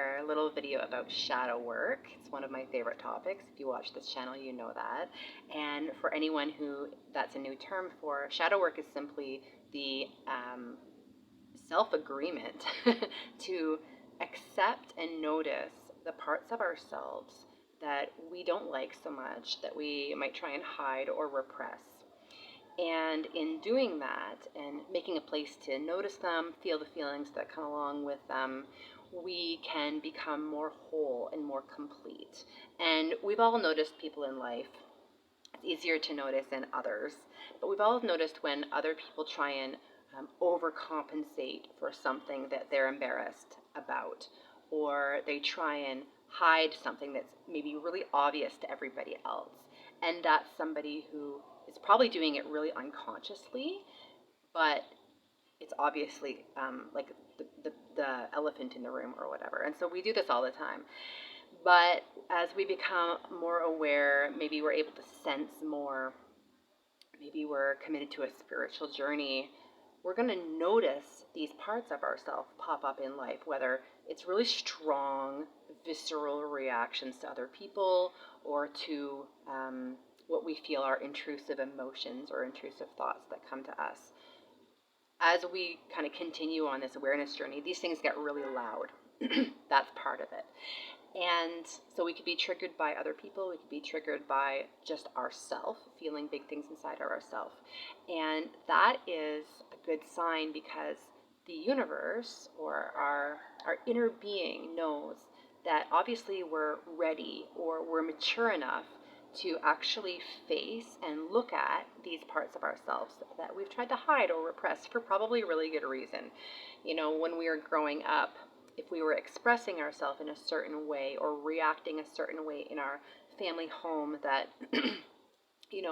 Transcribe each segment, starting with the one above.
share a little video about shadow work. It's one of my favorite topics. If you watch this channel, you know that. And for anyone who that's a new term for, shadow work is simply the self-agreement to accept and notice the parts of ourselves that we don't like so much, that we might try and hide or repress. And in doing that and making a place to notice them, feel the feelings that come along with them, we can become more whole and more complete. And we've all noticed people in life. It's easier to notice in others, but we've all noticed when other people try and overcompensate for something that they're embarrassed about, or they try and hide something that's maybe really obvious to everybody else. And that's somebody who is probably doing it really unconsciously, but it's obviously like the elephant in the room or whatever. And so we do this all the time. But as we become more aware, maybe we're able to sense more, maybe we're committed to a spiritual journey, we're going to notice these parts of ourselves pop up in life, whether it's really strong, visceral reactions to other people or to what we feel are intrusive emotions or intrusive thoughts that come to us. As we kind of continue on this awareness journey, these things get really loud. That's part of it. And so we could be triggered by other people. We could be triggered by just ourself, feeling big things inside of ourselves. And that is a good sign because the universe or our inner being knows that obviously we're ready or we're mature enough to actually face and look at these parts of ourselves that we've tried to hide or repress for probably really good reason. You know, when we were growing up, if we were expressing ourselves in a certain way or reacting a certain way in our family home that,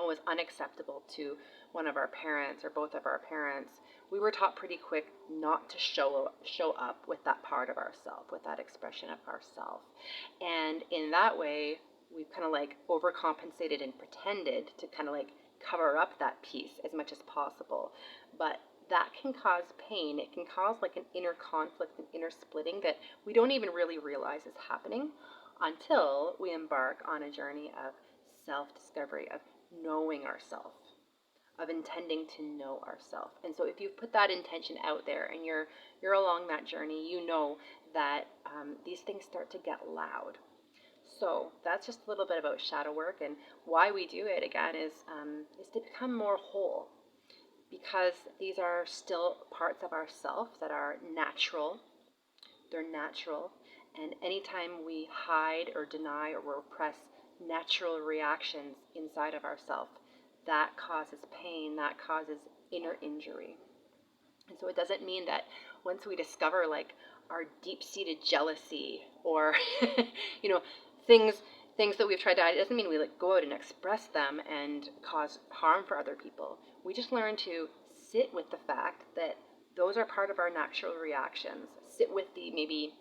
was unacceptable to one of our parents or both of our parents, we were taught pretty quick not to show up with that part of ourselves, with that expression of ourselves. And in that way, we've kind of like overcompensated and pretended to kind of like cover up that piece as much as possible. But that can cause pain. It can cause like an inner conflict, an inner splitting that we don't even really realize is happening until we embark on a journey of self-discovery, of knowing ourselves, of intending to know ourselves. And so if you put that intention out there and you're along that journey, you know that these things start to get loud. So that's just a little bit about shadow work, and why we do it again is to become more whole, because these are still parts of ourself that are natural. They're natural, and anytime we hide or deny or repress natural reactions inside of ourselves, that causes pain, that causes inner injury. And so it doesn't mean that once we discover like our deep-seated jealousy or things that we've tried to hide, it doesn't mean we like go out and express them and cause harm for other people. We just learn to sit with the fact that those are part of our natural reactions. Sit with the maybe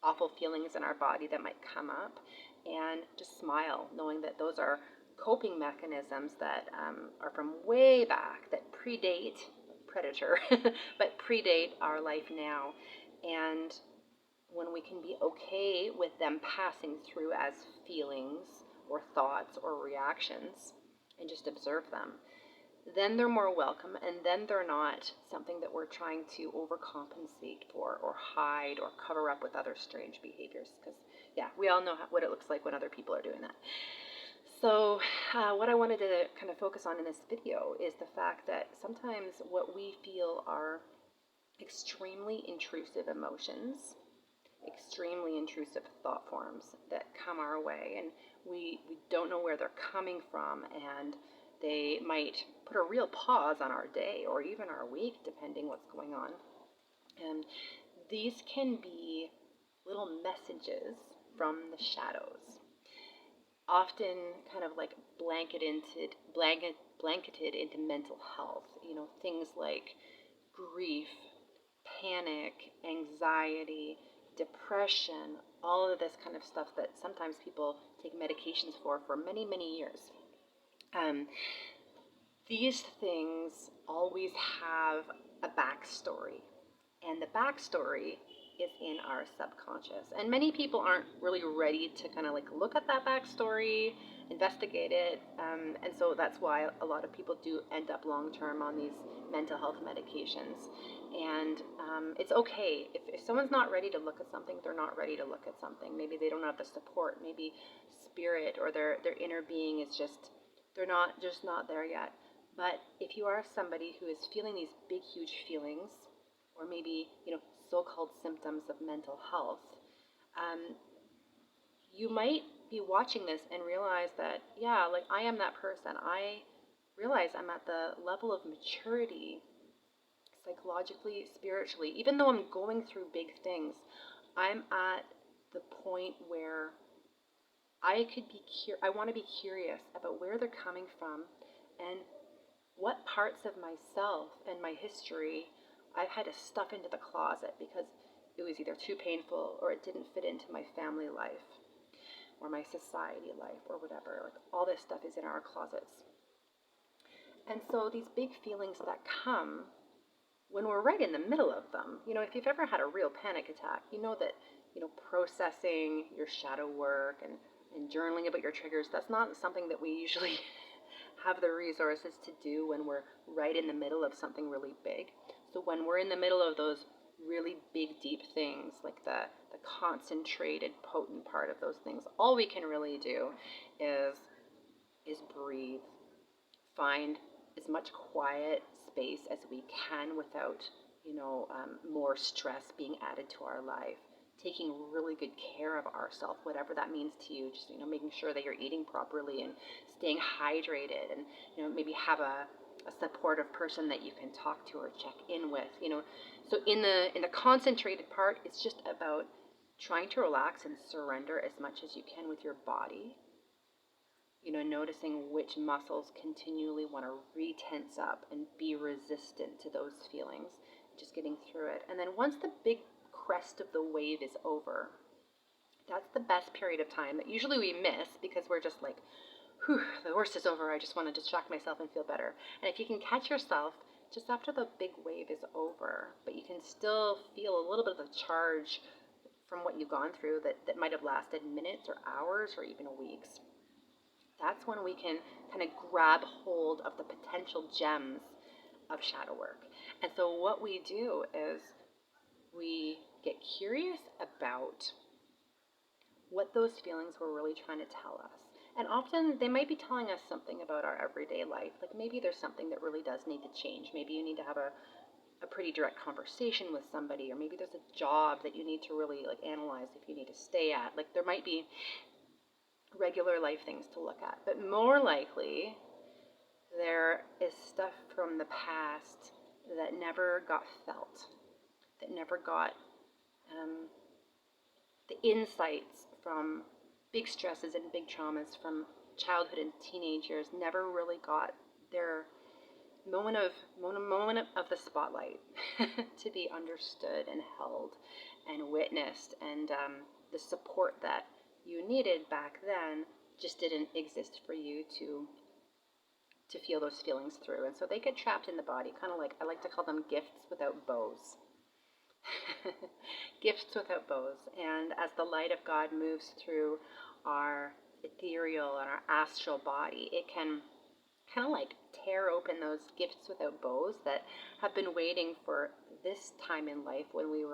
awful feelings in our body that might come up and just smile, knowing that those are coping mechanisms that are from way back, that predate predator, but predate our life now. And when we can be okay with them passing through as feelings or thoughts or reactions and just observe them, then they're more welcome, and then they're not something that we're trying to overcompensate for or hide or cover up with other strange behaviors. Because, we all know what it looks like when other people are doing that. So what I wanted to kind of focus on in this video is the fact that sometimes what we feel are extremely intrusive emotions, extremely intrusive thought forms that come our way, and we don't know where they're coming from, and they might put a real pause on our day or even our week, depending what's going on. And these can be little messages from the shadows, often kind of like blanketed into mental health. Things like grief, panic, anxiety, depression, all of this kind of stuff that sometimes people take medications for many, many years. These things always have a backstory, and the backstory is in our subconscious. And many people aren't really ready to kind of like look at that backstory, investigate it. And so that's why a lot of people do end up long term on these mental health medications. And it's okay. If someone's not ready to look at something, they're not ready to look at something. Maybe they don't have the support. Maybe spirit or their inner being is just, they're not just not there yet. But if you are somebody who is feeling these big, huge feelings, or maybe, so-called symptoms of mental health, um, you might be watching this and realize that, yeah, like I am that person. I realize I'm at the level of maturity, psychologically, spiritually. Even though I'm going through big things, I'm at the point where I want to be curious about where they're coming from and what parts of myself and my history I've had to stuff into the closet because it was either too painful or it didn't fit into my family life or my society life or whatever. Like all this stuff is in our closets. And so these big feelings that come when we're right in the middle of them, if you've ever had a real panic attack, you know that, processing your shadow work and journaling about your triggers, that's not something that we usually have the resources to do when we're right in the middle of something really big. So when we're in the middle of those really big, deep things, like the concentrated, potent part of those things, all we can really do is breathe, find as much quiet space as we can without, more stress being added to our life. Taking really good care of ourselves, whatever that means to you. Just making sure that you're eating properly and staying hydrated, and maybe have a supportive person that you can talk to or check in with. So in the concentrated part, it's just about trying to relax and surrender as much as you can with your body. Noticing which muscles continually want to re-tense up and be resistant to those feelings, just getting through it. And then once the big crest of the wave is over, that's the best period of time that usually we miss because we're just like, whew, the worst is over. I just want to distract myself and feel better. And if you can catch yourself just after the big wave is over, but you can still feel a little bit of the charge from what you've gone through that might have lasted minutes or hours or even weeks, that's when we can kind of grab hold of the potential gems of shadow work. And so what we do is we get curious about what those feelings were really trying to tell us. And often they might be telling us something about our everyday life. Like maybe there's something that really does need to change. Maybe you need to have a pretty direct conversation with somebody, or maybe there's a job that you need to really like analyze if you need to stay at. Like there might be regular life things to look at. But more likely, there is stuff from the past that never got felt, that never got the insights from big stresses and big traumas from childhood and teenage years, never really got their moment of the spotlight to be understood and held and witnessed, and the support that you needed back then just didn't exist for you to feel those feelings through. And so they get trapped in the body, kind of like, I like to call them gifts without bows. Gifts without bows. And as the light of God moves through our ethereal and our astral body, it can kind of like tear open those gifts without bows that have been waiting for this time in life when we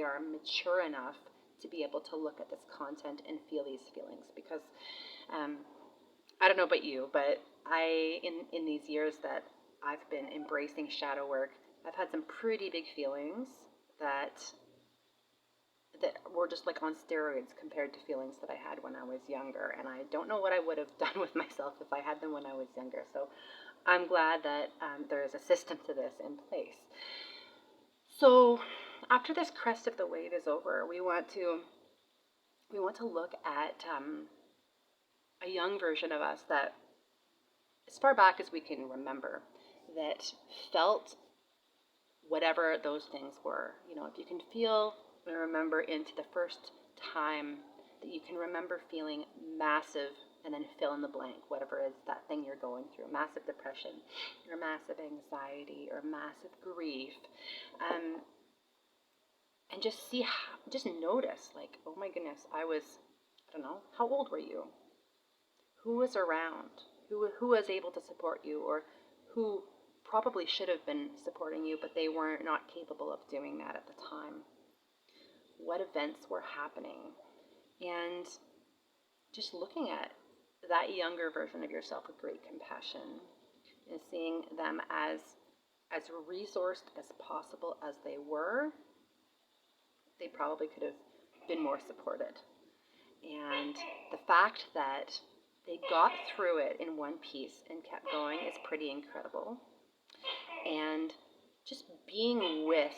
are mature enough to be able to look at this content and feel these feelings. Because I don't know about you, but in these years that I've been embracing shadow work, I've had some pretty big feelings that were just like on steroids compared to feelings that I had when I was younger. And I don't know what I would have done with myself if I had them when I was younger. So I'm glad that there is a system to this in place. So after this crest of the wave is over, we want to look at a young version of us that, as far back as we can remember, that felt whatever those things were. If you can feel and remember into the first time that you can remember feeling massive, and then fill in the blank, whatever is that thing you're going through, massive depression, or massive anxiety, or massive grief. and just see, just notice, like, oh my goodness, I don't know, how old were you? Who was around? Who was able to support you, or who probably should have been supporting you, but they were not capable of doing that at the time? What events were happening? And just looking at that younger version of yourself with great compassion and seeing them as resourced as possible as they were, they probably could have been more supported. And the fact that they got through it in one piece and kept going is pretty incredible. And just being with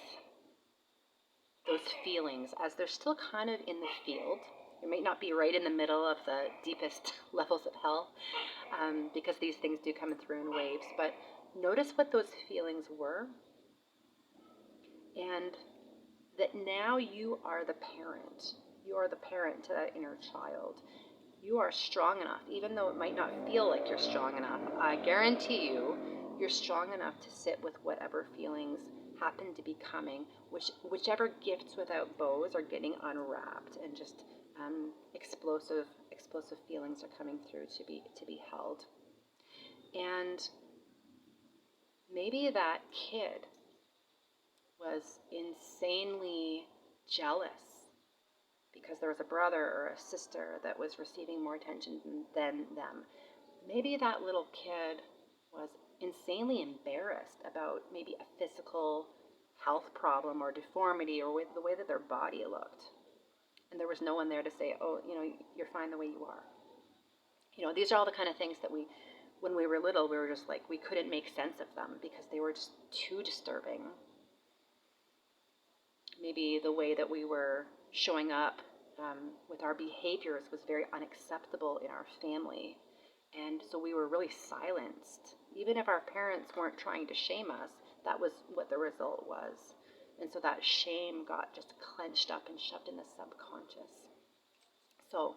those feelings as they're still kind of in the field. You might not be right in the middle of the deepest levels of hell, because these things do come through in waves. But notice what those feelings were, and that now you are the parent. You are the parent to that inner child. You are strong enough, even though it might not feel like you're strong enough. I guarantee you, you're strong enough to sit with whatever feelings happen to be coming, whichever gifts without bows are getting unwrapped, and just explosive feelings are coming through to be held. And maybe that kid was insanely jealous because there was a brother or a sister that was receiving more attention than them. Maybe that little kid was insanely embarrassed about maybe a physical health problem or deformity, or the way that their body looked. And there was no one there to say, oh, you're fine the way you are. These are all the kind of things that when we were little, we were just like, we couldn't make sense of them because they were just too disturbing. Maybe the way that we were showing up with our behaviors was very unacceptable in our family. And so we were really silenced. Even if our parents weren't trying to shame us, that was what the result was. And so that shame got just clenched up and shoved in the subconscious. So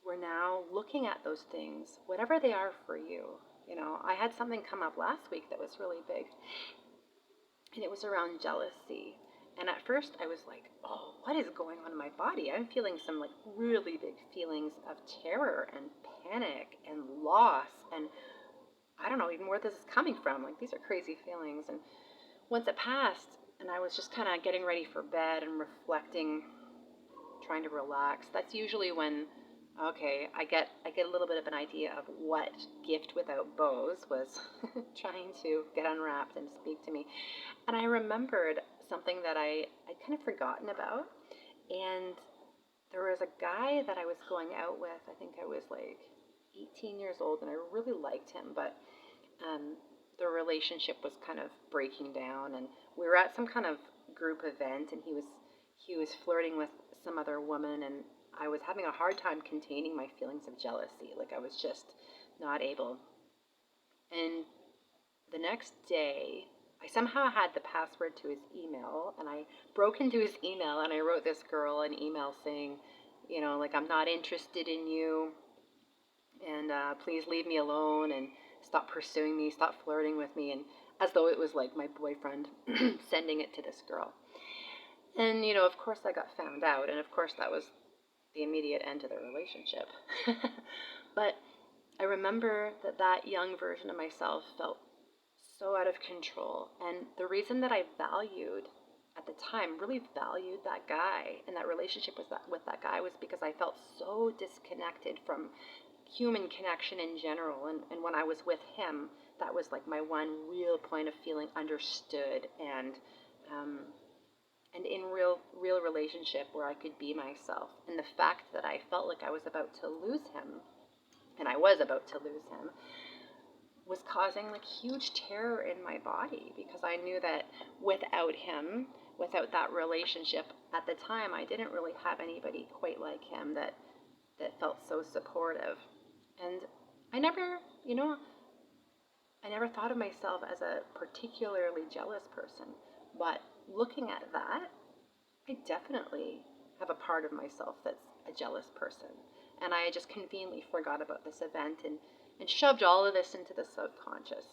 we're now looking at those things, whatever they are for you. I had something come up last week that was really big, and it was around jealousy. And at first I was like, oh, what is going on in my body? I'm feeling some like really big feelings of terror and panic and loss, and I don't know even where this is coming from. Like, these are crazy feelings. And once it passed and I was just kind of getting ready for bed and reflecting, trying to relax, that's usually when, okay, I get a little bit of an idea of what gift without bows was trying to get unwrapped and speak to me. And I remembered something that I'd kind of forgotten about. And there was a guy that I was going out with. I think I was like 18 years old, and I really liked him, but the relationship was kind of breaking down, and we were at some kind of group event, and he was flirting with some other woman, and I was having a hard time containing my feelings of jealousy. Like, I was just not able. And the next day, I somehow had the password to his email, and I broke into his email, and I wrote this girl an email saying, like, I'm not interested in you, and please leave me alone, and stop pursuing me, stop flirting with me, and as though it was like my boyfriend sending it to this girl. And, of course I got found out, and of course that was the immediate end to the relationship. But I remember that young version of myself felt so out of control. And the reason that I at the time, really valued that guy and that relationship with that guy was because I felt so disconnected from human connection in general. And when I was with him, that was like my one real point of feeling understood and in real relationship where I could be myself. And the fact that I felt like I was about to lose him, and I was about to lose him, was causing like huge terror in my body, because I knew that without him, without that relationship, at the time I didn't really have anybody quite like him that felt so supportive. And I never thought of myself as a particularly jealous person, but looking at that, I definitely have a part of myself that's a jealous person. And I just conveniently forgot about this event and shoved all of this into the subconscious.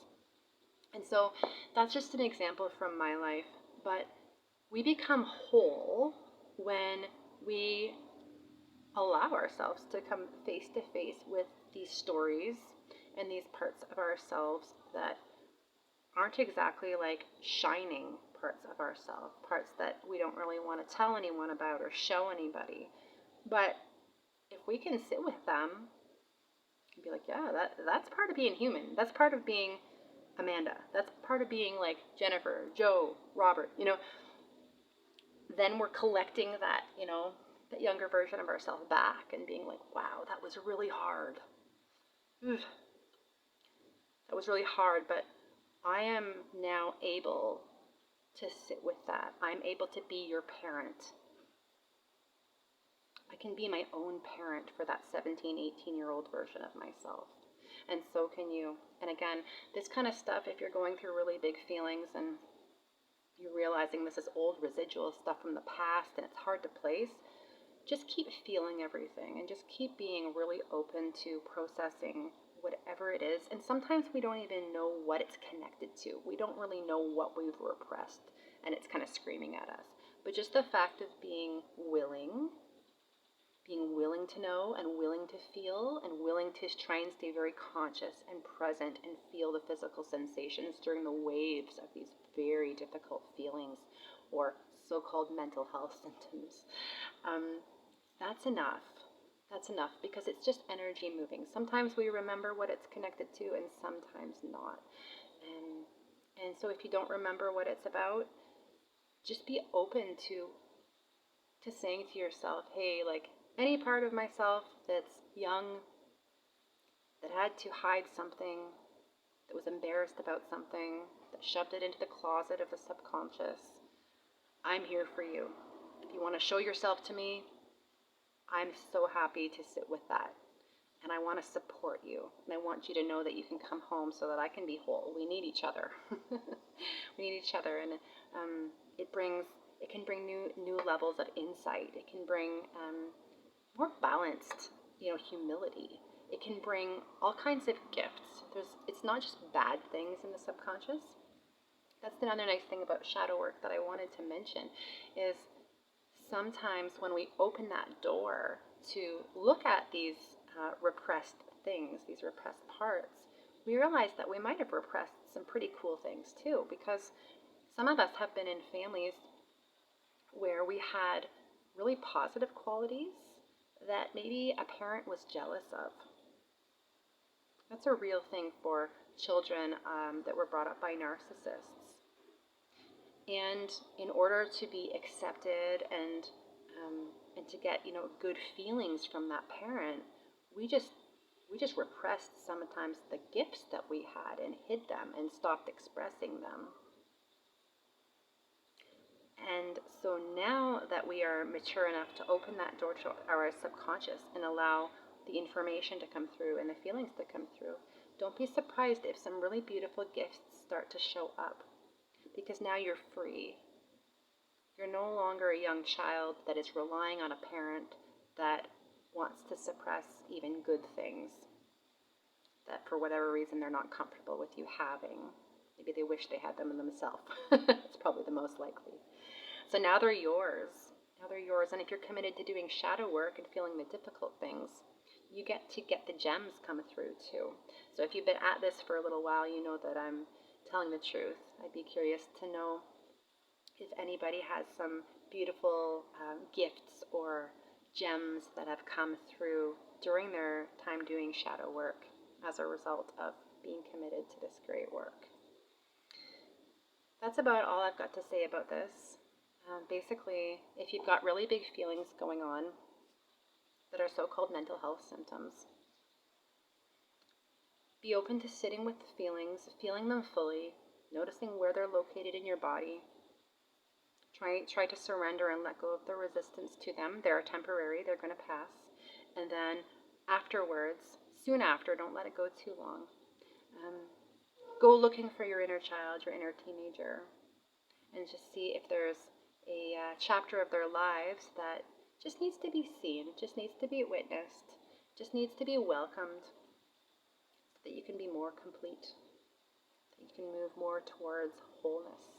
And so that's just an example from my life. But We become whole when we allow ourselves to come face to face with these stories and these parts of ourselves that aren't exactly like shining parts of ourselves, parts that we don't really want to tell anyone about or show anybody. But if we can sit with them and be like, yeah, that's part of being human. That's part of being Amanda. That's part of being like Jennifer, Joe, Robert, then we're collecting that, that younger version of ourselves back and being like, wow, that was really hard. That was really hard, but I am now able to sit with that. I'm able to be your parent. I can be my own parent for that 17, 18-year-old version of myself. And so can you. And again, this kind of stuff, if you're going through really big feelings and you're realizing this is old residual stuff from the past and it's hard to place, just keep feeling everything and just keep being really open to processing whatever it is. And sometimes we don't even know what it's connected to. We don't really know what we've repressed and it's kind of screaming at us. But just the fact of being willing to know and willing to feel and willing to try and stay very conscious and present and feel the physical sensations during the waves of these very difficult feelings or so-called mental health symptoms. That's enough. That's enough because it's just energy moving. Sometimes we remember what it's connected to and sometimes not. And so if you don't remember what it's about, just be open to saying to yourself, hey, like any part of myself that's young, that had to hide something, that was embarrassed about something, that shoved it into the closet of the subconscious, I'm here for you. If you want to show yourself to me, I'm so happy to sit with that. And I want to support you. And I want you to know that you can come home so that I can be whole. We need each other. We need each other. And it can bring new levels of insight. It can bring more balanced, humility. It can bring all kinds of gifts. It's not just bad things in the subconscious. That's another nice thing about shadow work that I wanted to mention is sometimes when we open that door to look at these repressed things, these repressed parts, we realize that we might have repressed some pretty cool things too, because some of us have been in families where we had really positive qualities that maybe a parent was jealous of. That's a real thing for children that were brought up by narcissists. And in order to be accepted and to get good feelings from that parent, we just repressed sometimes the gifts that we had and hid them and stopped expressing them. And so now that we are mature enough to open that door to our subconscious and allow the information to come through and the feelings to come through, don't be surprised if some really beautiful gifts start to show up, because now you're free. You're no longer a young child that is relying on a parent that wants to suppress even good things that for whatever reason they're not comfortable with you having. Maybe they wish they had them in themselves. It's probably the most likely. So now they're yours. Now they're yours. And if you're committed to doing shadow work and feeling the difficult things, you get to get the gems come through too. So if you've been at this for a little while, you know that I'm telling the truth. I'd be curious to know if anybody has some beautiful gifts or gems that have come through during their time doing shadow work as a result of being committed to this great work. That's about all I've got to say about this. Basically, if you've got really big feelings going on that are so-called mental health symptoms, be open to sitting with the feelings, feeling them fully, noticing where they're located in your body. Try to surrender and let go of the resistance to them. They're temporary, they're going to pass. And then afterwards, soon after, don't let it go too long. Go looking for your inner child, your inner teenager, and just see if there's a chapter of their lives that just needs to be seen, just needs to be witnessed, just needs to be welcomed, so that you can be more complete, that you can move more towards wholeness.